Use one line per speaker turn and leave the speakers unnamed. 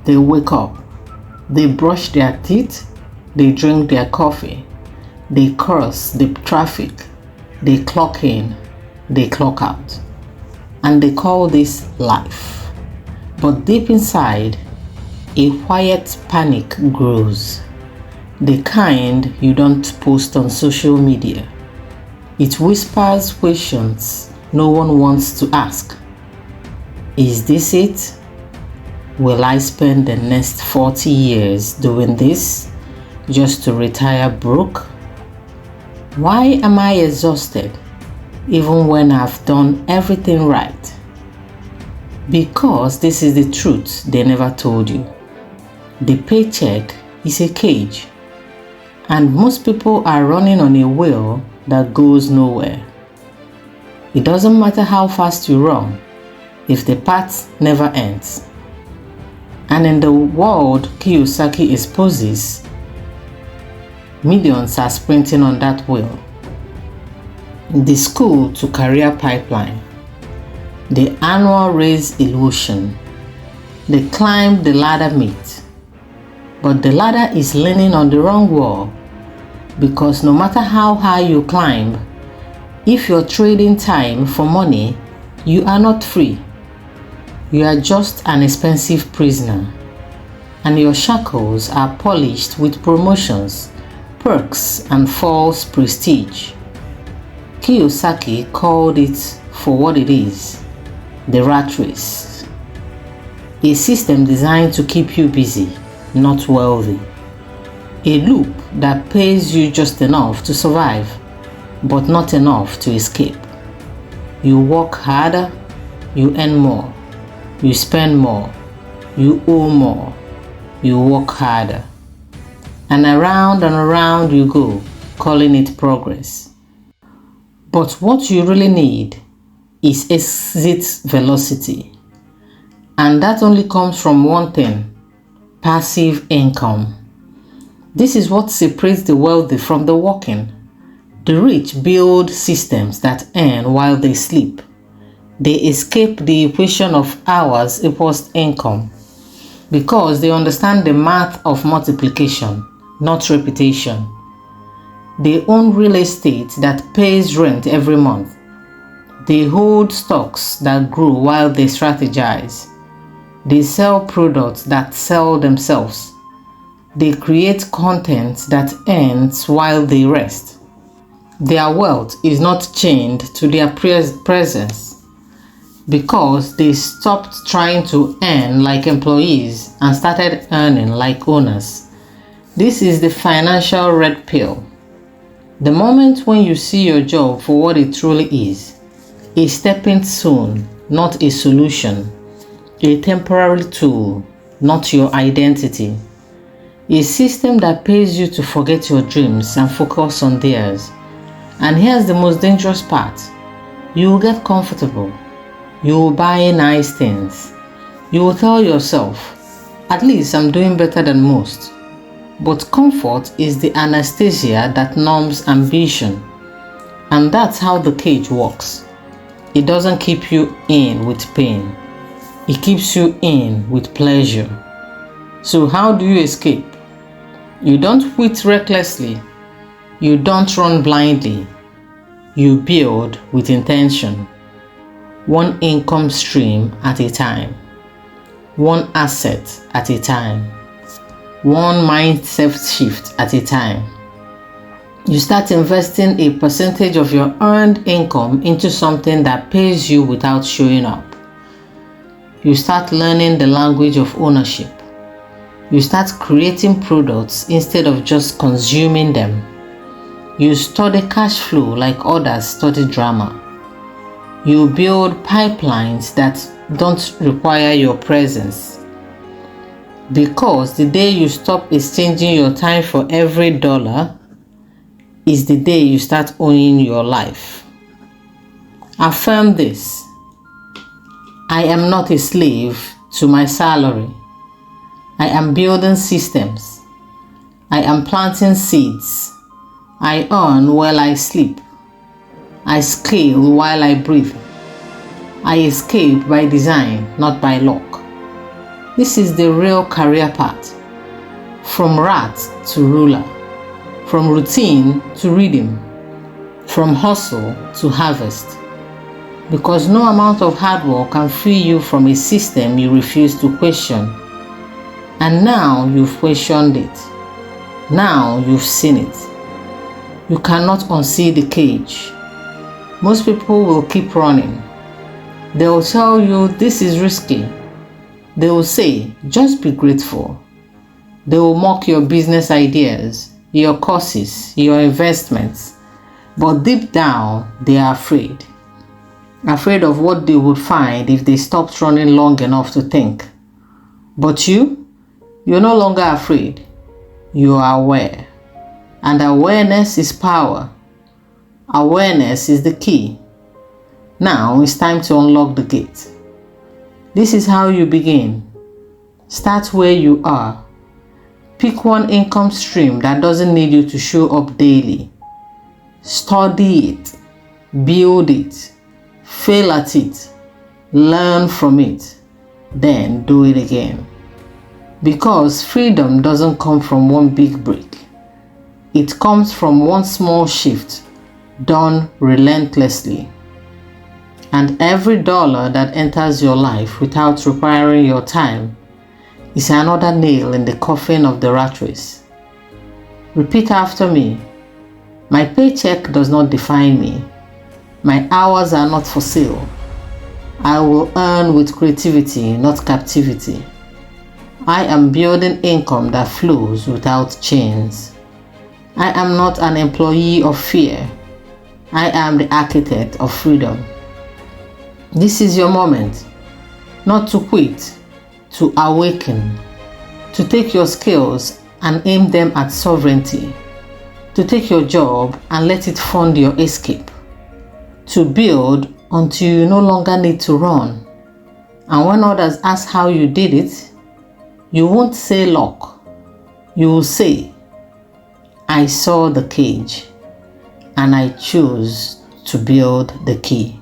They wake up, they brush their teeth, they drink their coffee, they cross the traffic, they clock in, they clock out. And they call this life. But deep inside, a quiet panic grows. The kind you don't post on social media. It whispers questions no one wants to ask. Is this it? Will I spend the next 40 years doing this just to retire broke? Why am I exhausted even when I've done everything right? Because this is the truth they never told you. The paycheck is a cage, and most people are running on a wheel that goes nowhere. It doesn't matter how fast you run if the path never ends. And in the world Kiyosaki exposes, millions are sprinting on that wheel. The school to career pipeline, the annual raise illusion, they climb the ladder myth. But the ladder is leaning on the wrong wall, because no matter how high you climb, if you're trading time for money, you are not free. You are just an expensive prisoner, and your shackles are polished with promotions, perks, and false prestige. Kiyosaki called it for what it is, the rat race. A system designed to keep you busy, not wealthy. A loop that pays you just enough to survive, but not enough to escape. You work harder, you earn more. You spend more, you owe more, you work harder. And around you go, calling it progress. But what you really need is exit velocity. And that only comes from one thing: passive income. This is what separates the wealthy from the working. The rich build systems that earn while they sleep. They escape the equation of hours equals income because they understand the math of multiplication, not repetition. They own real estate that pays rent every month. They hold stocks that grow while they strategize. They sell products that sell themselves. They create content that ends while they rest. Their wealth is not chained to their presence, because they stopped trying to earn like employees and started earning like owners. This is the financial red pill. The moment when you see your job for what it truly is, a stepping stone, not a solution, a temporary tool, not your identity, a system that pays you to forget your dreams and focus on theirs. And here's the most dangerous part: you will get comfortable. You will buy nice things. You will tell yourself, at least I'm doing better than most. But comfort is the anesthesia that numbs ambition. And that's how the cage works. It doesn't keep you in with pain. It keeps you in with pleasure. So how do you escape? You don't quit recklessly. You don't run blindly. You build with intention. One income stream at a time, one asset at a time, one mindset shift at a time. You start investing a percentage of your earned income into something that pays you without showing up. You start learning the language of ownership. You start creating products instead of just consuming them. You study cash flow like others study drama. You build pipelines that don't require your presence. Because the day you stop exchanging your time for every dollar is the day you start owning your life. Affirm this: I am not a slave to my salary. I am building systems. I am planting seeds. I earn while I sleep. I scale while I breathe. I escape by design, not by luck. This is the real career path. From rat to ruler, from routine to rhythm, from hustle to harvest. Because no amount of hard work can free you from a system you refuse to question. And now you've questioned it. Now you've seen it. You cannot unsee the cage. Most people will keep running. They will tell you this is risky. They will say, just be grateful. They will mock your business ideas, your courses, your investments. But deep down, they are afraid. Afraid of what they would find if they stopped running long enough to think. But you're no longer afraid. You are aware. And awareness is power. Awareness is the key. Now it's time to unlock the gate. This is how you begin. Start where you are. Pick one income stream that doesn't need you to show up daily. Study it. Build it. Fail at it. Learn from it. Then do it again. Because freedom doesn't come from one big break. It comes from one small shift done relentlessly. And every dollar that enters your life without requiring your time is another nail in the coffin of the rat race. Repeat after me. My paycheck does not define me. My hours are not for sale. I will earn with creativity, not captivity. I am building income that flows without chains. I am not an employee of fear. I am the architect of freedom. This is your moment, not to quit, to awaken, to take your skills and aim them at sovereignty, to take your job and let it fund your escape, to build until you no longer need to run. And when others ask how you did it, you won't say luck. You will say, I saw the cage and I choose to build the key.